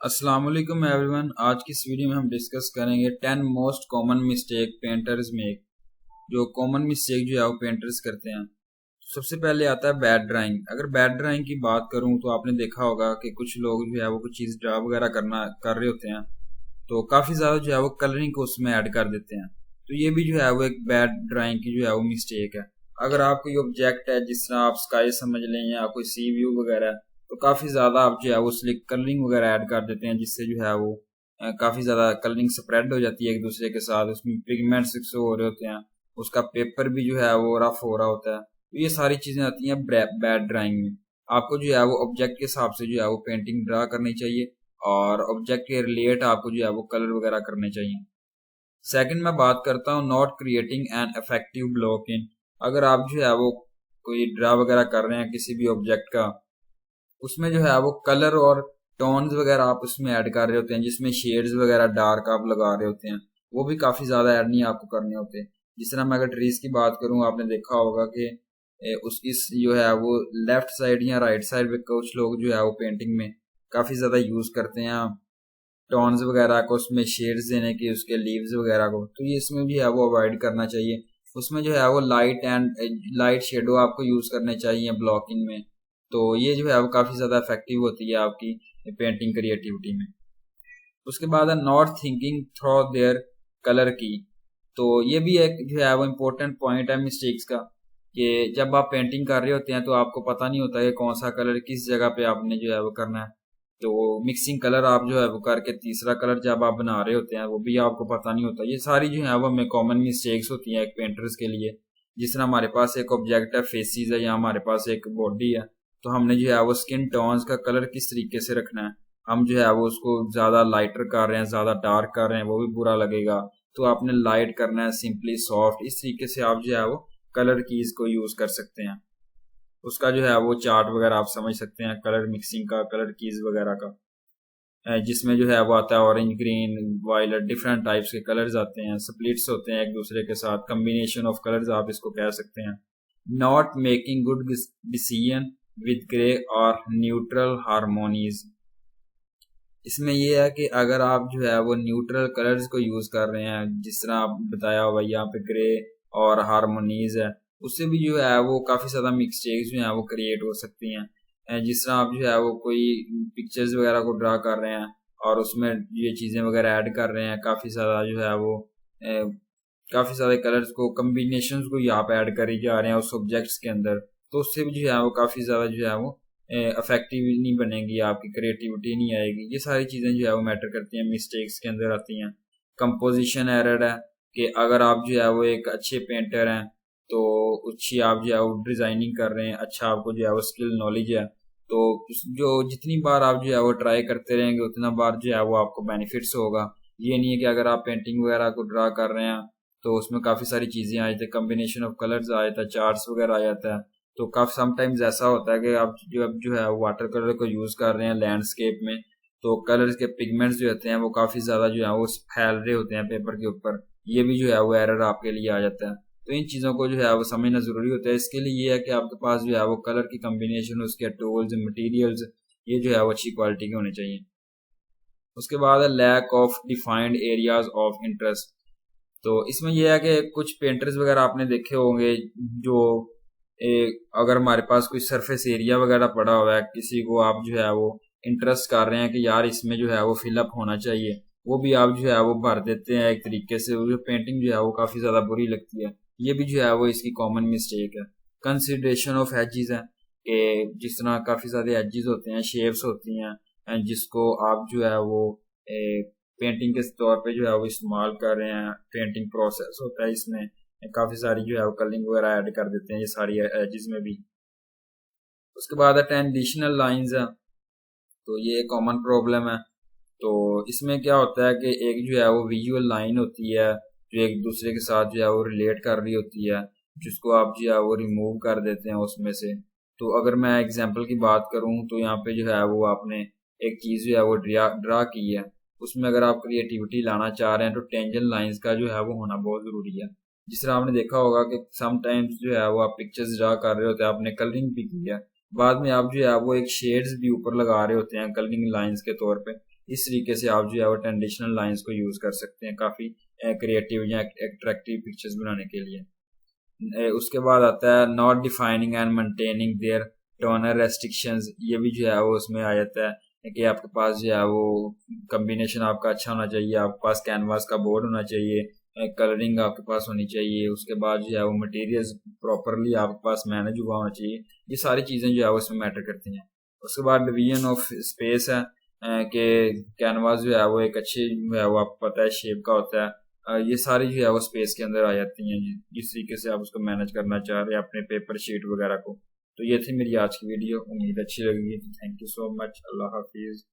अस्सलाम वालेकुम एवरीवन। आज की इस वीडियो में हम डिस्कस करेंगे 10 most common mistake painters make. जो कॉमन मिस्टेक जो है वो पेंटर्स करते हैं। सबसे पहले आता है बैड ड्राइंग। अगर बैड ड्राइंग की बात करूं तो आपने देखा होगा कि कुछ लोग जो है वो कुछ चीज़ ड्रा वगैरह कर रहे होते हैं, तो काफ़ी ज़्यादा जो है वो कलरिंग को उसमें ऐड कर देते हैं। तो ये भी जो है वो एक बैड ड्राइंग की जो है वो मिस्टेक है। अगर आप कोई ऑब्जेक्ट है, जिस तरह आप स्काई समझ लें या कोई सी व्यू वगैरह, तो काफ़ी ज़्यादा आप जो है वो उसमें कलरिंग वगैरह ऐड कर देते हैं, जिससे जो है वो काफ़ी ज़्यादा कलरिंग स्प्रेड हो जाती है एक दूसरे के साथ। उसमें पिगमेंट्स शो हो रहे होते हैं, उसका पेपर भी जो है वो रफ हो रहा होता है। तो ये सारी चीज़ें आती हैं बैड ड्राइंग में। आपको जो है वो ऑब्जेक्ट के हिसाब से जो है वो पेंटिंग ड्रा करनी चाहिए, और ऑब्जेक्ट के रिलेट आपको जो है वो कलर वगैरह करने चाहिए। सेकंड मैं बात करता हूँ not creating an effective block in. अगर आप जो है वो कोई ड्रा वगैरह कर रहे हैं किसी भी ऑब्जेक्ट का, उसमें जो है वो कलर और टोन्स वगैरह आप उसमें ऐड कर रहे होते हैं, जिसमें शेड्स वगैरह डार्क आप लगा रहे होते हैं, वो भी काफ़ी ज़्यादा ऐड नहीं आपको करने होते। जिस तरह मैं अगर ट्रीज की बात करूँ, आपने देखा होगा कि उस इस जो है वो लेफ्ट साइड या राइट साइड पे कुछ लोग जो है वो पेंटिंग में काफ़ी ज़्यादा यूज़ करते हैं टोन्स वगैरह को, उसमें शेड्स देने की उसके लीव्स वगैरह को। तो ये इसमें भी है वो अवॉइड करना चाहिए। उसमें जो है वो लाइट शेडो आपको यूज़ करने चाहिए ब्लॉकिंग में। तो ये जो है वो काफ़ी ज़्यादा इफेक्टिव होती है आपकी पेंटिंग क्रिएटिविटी में। उसके बाद है not thinking through their colour की। तो ये भी एक जो है वो इम्पोर्टेंट पॉइंट है मिस्टेक्स का, कि जब आप पेंटिंग कर रहे होते हैं तो आपको पता नहीं होता है कौन सा कलर किस जगह पे आपने जो है वो करना है। तो मिक्सिंग कलर आप जो है वो करके तीसरा कलर जब आप बना रहे होते हैं वो भी आपको पता नहीं होता। ये सारी जो है वो हमें कॉमन मिस्टेक्स होती हैं एक पेंटर्स के लिए। जिस तरह हमारे पास एक ऑब्जेक्ट है, फेसिस है, या हमारे पास एक बॉडी है, तो हमने जो है वो स्किन टोन्स का कलर किस तरीके से रखना है। हम जो है वो उसको ज़्यादा लाइटर कर रहे हैं, ज़्यादा डार्क कर रहे हैं, वो भी बुरा लगेगा। तो आपने लाइट करना है, सिंपली सॉफ्ट, इस तरीके से आप जो है वो कलर कीज को यूज़ कर सकते हैं। उसका जो है वो चार्ट वगैरह आप समझ सकते हैं कलर मिक्सिंग का, कलर कीज वगैरह का, जिसमें जो है वो आता है orange, green, violet, different types के कलर्स आते हैं, स्प्लिट्स होते हैं एक दूसरे के साथ, कम्बिनेशन ऑफ कलर्स आप इसको कह सकते हैं। Not making good decision with grey और न्यूट्रल हारमोनीज। इसमें ये है कि अगर आप जो है वो न्यूट्रल कलर्स को यूज कर रहे हैं, जिस तरह आप बताया हुआ यहाँ पे ग्रे और हारमोनीज है, उससे भी जो है वो काफी ज्यादा मिस्टेक्स जो है वो क्रिएट हो सकती हैं। जिस तरह आप जो है वो कोई पिक्चर्स वगैरह को ड्रा कर रहे हैं और उसमें ये चीजें वगैरह ऐड कर रहे हैं, काफी ज्यादा जो है वो काफी सारे कलर्स को, कम्बिनेशंस को यहाँ पे ऐड करी जा रहे हैं उस ऑब्जेक्ट्स के अंदर, तो उससे भी जो है वो काफी ज्यादा जो है वो इफेक्टिव नहीं बनेगी, आपकी क्रिएटिविटी नहीं आएगी। ये सारी चीज़ें जो है वो मैटर करती हैं, मिस्टेक्स के अंदर आती हैं। कंपोजिशन एरर है, कि अगर आप जो है वो एक अच्छे पेंटर हैं, तो अच्छी आप जो है वो डिज़ाइनिंग कर रहे हैं, अच्छा आपको जो है वो स्किल नॉलेज है, तो जो जितनी बार आप जो है वो ट्राई करते रहेंगे उतना बार जो है वो आपको बेनिफिट्स होगा। ये नहीं है कि अगर आप पेंटिंग वगैरह को ड्रा कर रहे हैं तो उसमें काफ़ी सारी चीज़ें आ जाती है, कम्बिनेशन ऑफ कलर्स आ जाता है, चार्ट्स वगैरह आ जाता है। तो काफी समटाइम्स ऐसा होता है कि आप जो है वाटर कलर को यूज कर रहे हैं लैंडस्केप में, तो कलर्स के पिगमेंट्स जो होते हैं वो काफी ज्यादा जो है वो फैल रहे होते हैं पेपर के ऊपर। ये भी जो है वो एरर आपके लिए आ जाता है। तो इन चीजों को जो है वो समझना जरूरी होता है। इसके लिए ये है कि आपके पास जो है वो कलर की कम्बिनेशन, उसके टूल्स, मटेरियल्स, ये जो है वो अच्छी क्वालिटी के होने चाहिए। उसके बाद है lack of defined areas of interest. तो इसमें यह है कि कुछ पेंटर्स वगैरह आपने देखे होंगे, जो अगर हमारे पास कोई सरफेस एरिया वगैरह पड़ा हुआ है, किसी को आप जो है वो इंटरेस्ट कर रहे हैं कि यार इसमें जो है वो फिलअप होना चाहिए, वो भी आप जो है वो भर देते हैं एक तरीके से, वो जो पेंटिंग जो है वो काफ़ी ज़्यादा बुरी लगती है। ये भी जो है वो इसकी कॉमन मिस्टेक है। कंसिडरेशन ऑफ एजेस है, कि जिस तरह काफ़ी सारे एजेस होते हैं, शेप्स होती हैं, जिसको आप जो है वो पेंटिंग के तौर पे जो है वो इस्तेमाल कर रहे हैं। पेंटिंग प्रोसेस होता है, इसमें काफ़ी सारी जो है वो कलरिंग वगैरह ऐड कर देते हैं ये सारी एजेस में भी। उसके बाद है ट्रांजिशनल लाइंस है, तो ये कॉमन प्रॉब्लम है। तो इसमें क्या होता है कि एक जो है वो विजुअल लाइन होती है जो एक दूसरे के साथ जो है वो रिलेट कर रही होती है, जिसको आप जो है वो रिमूव कर देते हैं उसमें से। तो अगर मैं एग्जांपल की बात करूं तो यहाँ पे जो है वो आपने एक चीज़ जो है वो ड्रा की है, उसमें अगर आप क्रिएटिविटी लाना चाह रहे हैं तो टेंजेंट लाइंस का जो है वो होना बहुत ज़रूरी है। जिस तरह आपने देखा होगा कि समटाइम्स जो है वो आप पिक्चर्स ड्रा कर रहे होते हैं, आपने कलरिंग भी की है, बाद में आप जो है वो एक शेड्स भी ऊपर लगा रहे होते हैं कलरिंग लाइंस के तौर पे। इस तरीके से आप जो है वो ट्रेडिशनल लाइंस को यूज़ कर सकते हैं काफ़ी क्रिएटिव या अट्रैक्टिव पिक्चर्स बनाने के लिए। उसके बाद आता है not defining and maintaining their toner restrictions. ये भी जो है वो उसमें आ जाता है कि आपके पास जो है वो कम्बिनेशन आपका अच्छा होना चाहिए, आपके पास कैनवास का बोर्ड होना चाहिए, कलरिंग आपके पास होनी चाहिए, उसके बाद जो है वो मटेरियल्स प्रॉपरली आपके पास मैनेज हुआ होना चाहिए। ये सारी चीज़ें जो है वो इसमें मैटर करती हैं। उसके बाद डिवीजन ऑफ स्पेस है कि कैनवास जो है वो एक अच्छी जो है वो आपको पता है शेप का होता है। ये सारी जो है वो स्पेस के अंदर आ जाती हैं जिस तरीके से आप उसको मैनेज करना चाह रहे हैं अपने पेपर शीट वगैरह को। तो ये थी मेरी आज की वीडियो, उम्मीद अच्छी लगी। Thank you so much. अल्लाह हाफिज़।